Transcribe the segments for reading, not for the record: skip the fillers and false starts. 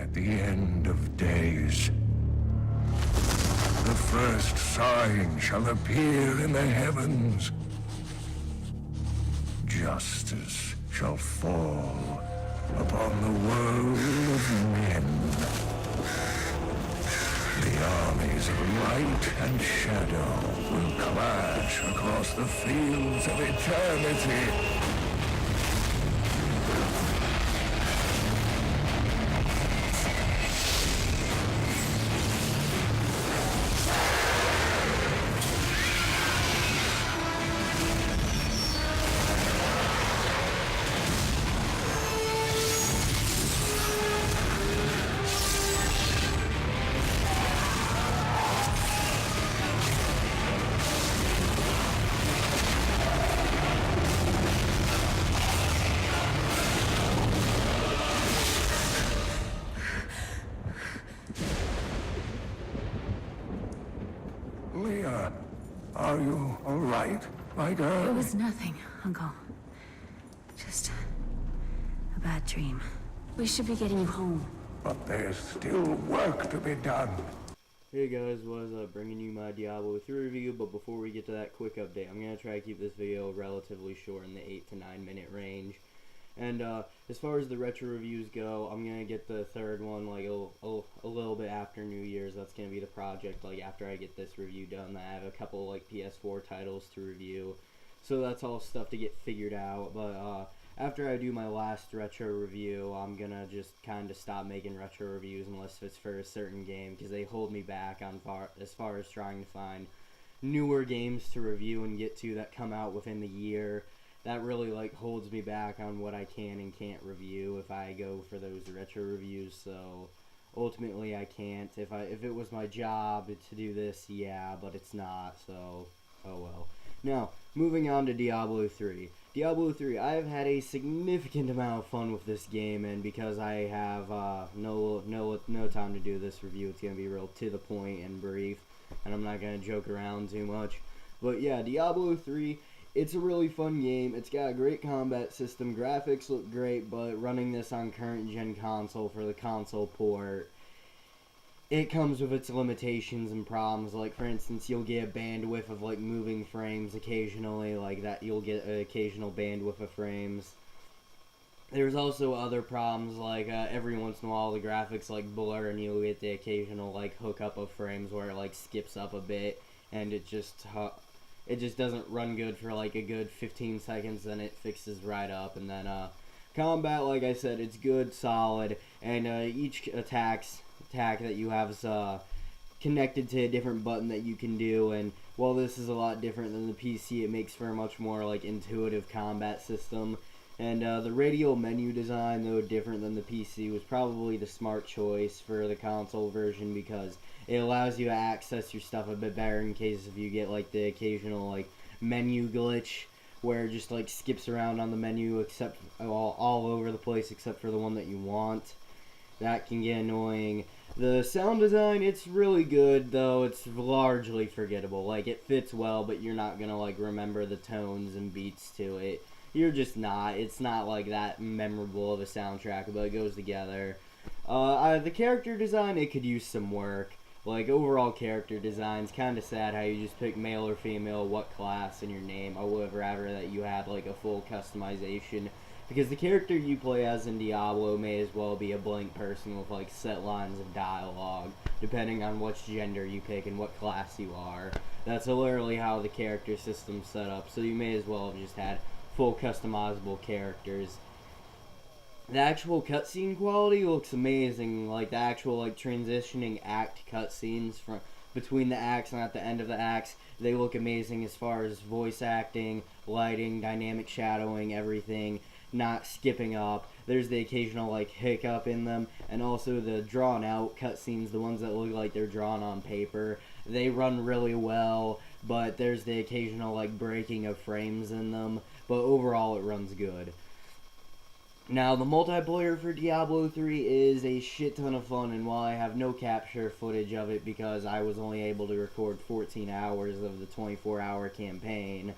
at the end of days. The first sign shall appear in the heavens. Justice shall fall upon the world of men. The armies of light and shadow will clash across the fields of eternity. Leah, are you all right, my girl? It was nothing, Uncle. Just a bad dream. We should be getting you home. But there's still work to be done. Hey guys, was bringing you my Diablo 3 review, but before we get to that quick update, I'm going to try to keep this video relatively short in the 8 to 9 minute range. And as far as the retro reviews go, I'm going to get the third one like a little bit after New Year's. That's going to be the project, like after I get this review done. I have a couple like PS4 titles to review, so that's all stuff to get figured out. But after I do my last retro review, I'm going to just kind of stop making retro reviews unless it's for a certain game, because they hold me back on as far as trying to find newer games to review and get to that come out within the year. That really like holds me back on what I can and can't review if I go for those retro reviews. So ultimately I can't. If it was my job to do this, yeah, but it's not, so oh well. Now, moving on to Diablo 3. Diablo 3, I have had a significant amount of fun with this game, and because I have no time to do this review, it's going to be real to the point and brief, and I'm not going to joke around too much. But yeah, Diablo 3, it's a really fun game. It's got a great combat system, graphics look great, but running this on current gen console for the console port, it comes with its limitations and problems. Like for instance, you'll get a bandwidth of like moving frames occasionally, like that you'll get an occasional bandwidth of frames. There's also other problems, like every once in a while the graphics like blur and you'll get the occasional like hookup of frames where it like skips up a bit and it just doesn't run good for like a good 15 seconds, then it fixes right up. And then combat, like I said, it's good, solid, and each attack that you have is connected to a different button that you can do. And while this is a lot different than the PC, it makes for a much more like intuitive combat system. And the radial menu design, though different than the PC, was probably the smart choice for the console version, because it allows you to access your stuff a bit better in case if you get like the occasional like menu glitch where it just like skips around on the menu except all over the place except for the one that you want. That can get annoying. The sound design, it's really good, though it's largely forgettable. Like, it fits well, but you're not gonna like remember the tones and beats to it. You're just not. It's not like that memorable of a soundtrack, but it goes together. The character design, it could use some work. Like, overall character design's kind of sad how you just pick male or female, what class, and your name. I would rather that you had like a full customization, because the character you play as in Diablo may as well be a blank person with like set lines of dialogue, depending on which gender you pick and what class you are. That's literally how the character system's set up, so you may as well have just had full customizable characters. The actual cutscene quality looks amazing. Like the actual like transitioning act cutscenes from between the acts and at the end of the acts, they look amazing as far as voice acting, lighting, dynamic shadowing, everything, not skipping up. There's the occasional like hiccup in them, and also the drawn out cutscenes, the ones that look like they're drawn on paper, they run really well, but there's the occasional like breaking of frames in them, but overall it runs good. Now, the multiplayer for Diablo 3 is a shit ton of fun, and while I have no capture footage of it because I was only able to record 14 hours of the 24-hour campaign,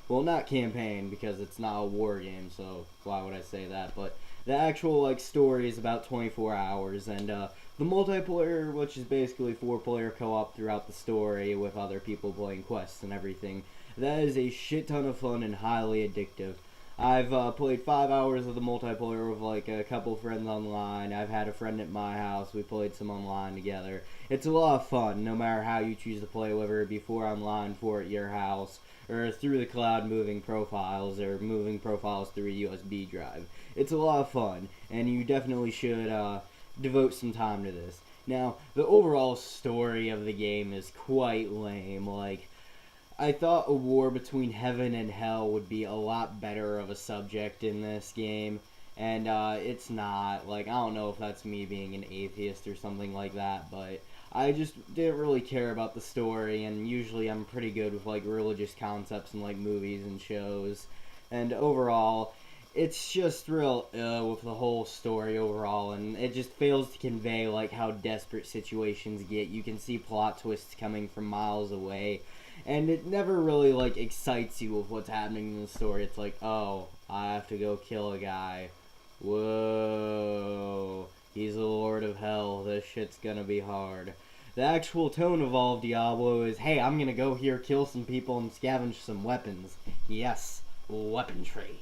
well, not campaign because it's not a war game, so why would I say that, but The actual like story is about 24 hours, and the multiplayer, which is basically 4-player co-op throughout the story with other people playing quests and everything, that is a shit ton of fun and highly addictive. I've played 5 hours of the multiplayer with like a couple friends online. I've had a friend at my house. We played some online together. It's a lot of fun, no matter how you choose to play, whether it be 4 online, 4 at your house, or through the cloud moving profiles, or moving profiles through a USB drive. It's a lot of fun, and you definitely should devote some time to this. Now, the overall story of the game is quite lame. Like, I thought a war between heaven and hell would be a lot better of a subject in this game, and it's not. Like, I don't know if that's me being an atheist or something like that, but I just didn't really care about the story, and usually I'm pretty good with, like, religious concepts in, like, movies and shows, and overall, it's just real with the whole story overall, and it just fails to convey, like, how desperate situations get. You can see plot twists coming from miles away, and it never really, like, excites you with what's happening in the story. It's like, oh, I have to go kill a guy. Whoa, he's the Lord of Hell. This shit's gonna be hard. The actual tone of all of Diablo is, hey, I'm gonna go here, kill some people, and scavenge some weapons. Yes, weaponry.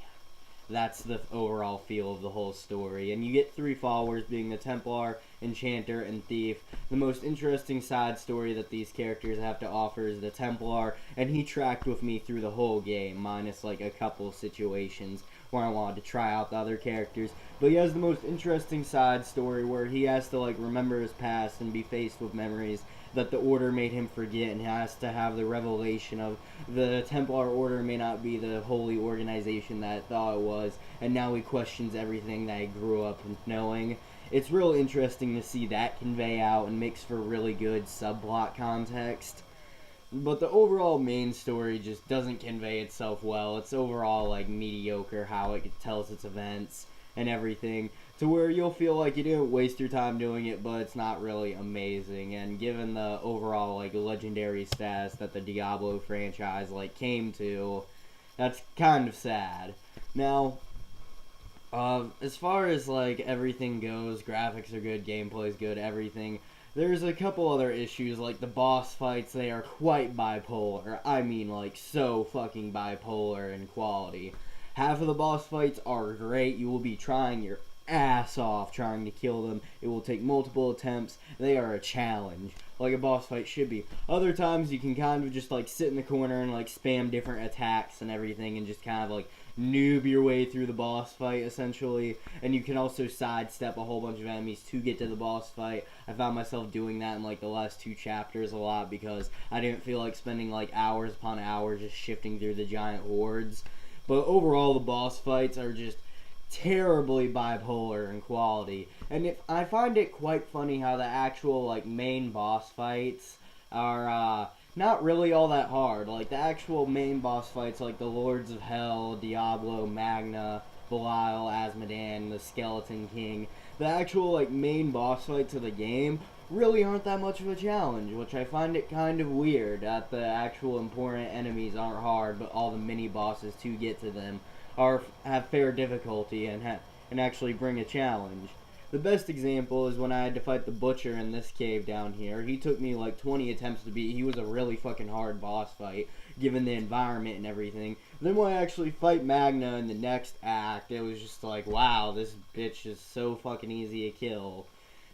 That's the overall feel of the whole story. And you get 3 followers, being the Templar, Enchanter, and Thief. The most interesting side story that these characters have to offer is the Templar, and he tracked with me through the whole game, minus like a couple situations where I wanted to try out the other characters. But he has the most interesting side story where he has to like remember his past and be faced with memories that the Order made him forget, and has to have the revelation of the Templar Order may not be the holy organization that it thought it was, and now he questions everything that he grew up knowing. It's real interesting to see that convey out and makes for really good subplot context. But the overall main story just doesn't convey itself well. It's overall like mediocre how it tells its events and everything, to where you'll feel like you didn't waste your time doing it, but it's not really amazing. And given the overall like legendary status that the Diablo franchise like came to, that's kind of sad. Now, as far as like everything goes, graphics are good, gameplay is good, everything. There's a couple other issues, like the boss fights. They are quite bipolar. I mean, like, so fucking bipolar in quality. Half of the boss fights are great. You will be trying your ass off trying to kill them. It will take multiple attempts. They are a challenge, like a boss fight should be. Other times you can kind of just like sit in the corner and like spam different attacks and everything and just kind of like noob your way through the boss fight essentially. And you can also sidestep a whole bunch of enemies to get to the boss fight. I found myself doing that in like the last 2 chapters a lot because I didn't feel like spending like hours upon hours just shifting through the giant hordes. But overall the boss fights are just terribly bipolar in quality, and I find it quite funny how the actual like main boss fights are not really all that hard. Like the actual main boss fights, like the Lords of Hell, Diablo, Magna, Belial, Asmodan, the Skeleton King, the actual like main boss fights of the game really aren't that much of a challenge, which I find it kind of weird that the actual important enemies aren't hard, but all the mini bosses to get to them have fair difficulty and actually bring a challenge. The best example is when I had to fight the Butcher in this cave down here. He took me like 20 attempts to beat. He was a really fucking hard boss fight, given the environment and everything. Then when I actually fight Magna in the next act, it was just like, wow, this bitch is so fucking easy to kill.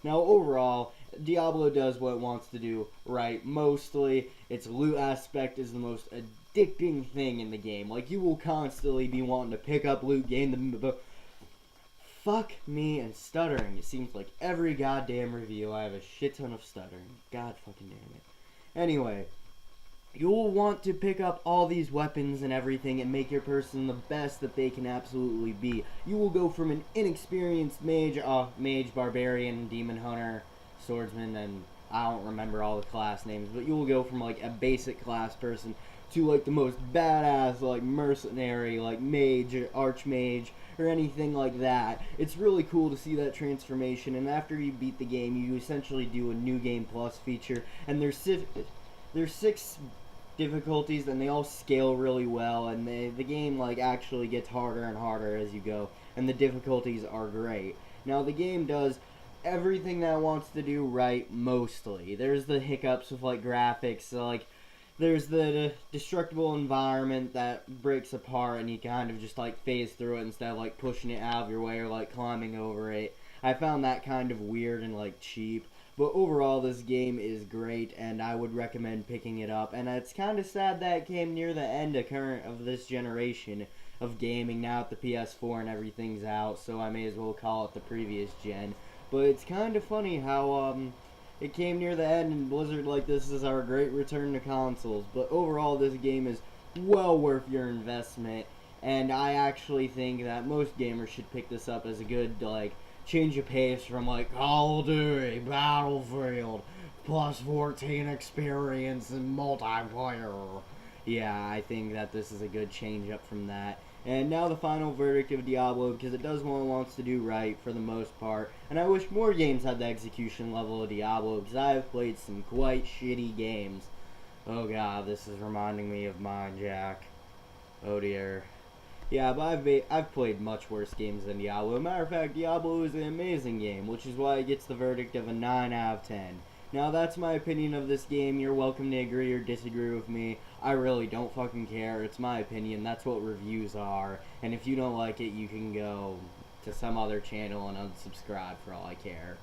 Now overall, Diablo does what it wants to do right. Mostly, its loot aspect is the most addicting thing in the game. Like, you will constantly be wanting to pick up loot, gain the... Fuck me and stuttering. It seems like every goddamn review I have a shit ton of stuttering. God fucking damn it. Anyway, you will want to pick up all these weapons and everything and make your person the best that they can absolutely be. You will go from an inexperienced mage, barbarian, demon hunter, swordsman, and I don't remember all the class names, but you will go from like a basic class person to like the most badass like mercenary, like mage, archmage, or anything like that. It's really cool to see that transformation, and after you beat the game, you essentially do a new game plus feature, and there's 6 difficulties, and they all scale really well, and the game like actually gets harder and harder as you go, and the difficulties are great. Now the game does everything that it wants to do right, mostly. There's the hiccups with like graphics, so, like there's the destructible environment that breaks apart and you kind of just like phase through it instead of like pushing it out of your way or like climbing over it. I found that kind of weird and like cheap. But overall, this game is great, and I would recommend picking it up. And it's kind of sad that it came near the end of this generation of gaming. Now that the PS4 and everything's out, so I may as well call it the previous gen. But it's kind of funny how it came near the end, and Blizzard like, this is our great return to consoles. But overall, this game is well worth your investment, and I actually think that most gamers should pick this up as a good like change of pace from like Call of Duty, Battlefield, plus 14 experience and multiplayer. Yeah, I think that this is a good change up from that. And now the final verdict of Diablo, because it does what it wants to do right for the most part. And I wish more games had the execution level of Diablo, because I have played some quite shitty games. Oh god, this is reminding me of mine, Jack. Oh dear. Yeah, but I've played much worse games than Diablo. Matter of fact, Diablo is an amazing game, which is why it gets the verdict of a 9 out of 10. Now, that's my opinion of this game. You're welcome to agree or disagree with me. I really don't fucking care. It's my opinion. That's what reviews are. And if you don't like it, you can go to some other channel and unsubscribe for all I care.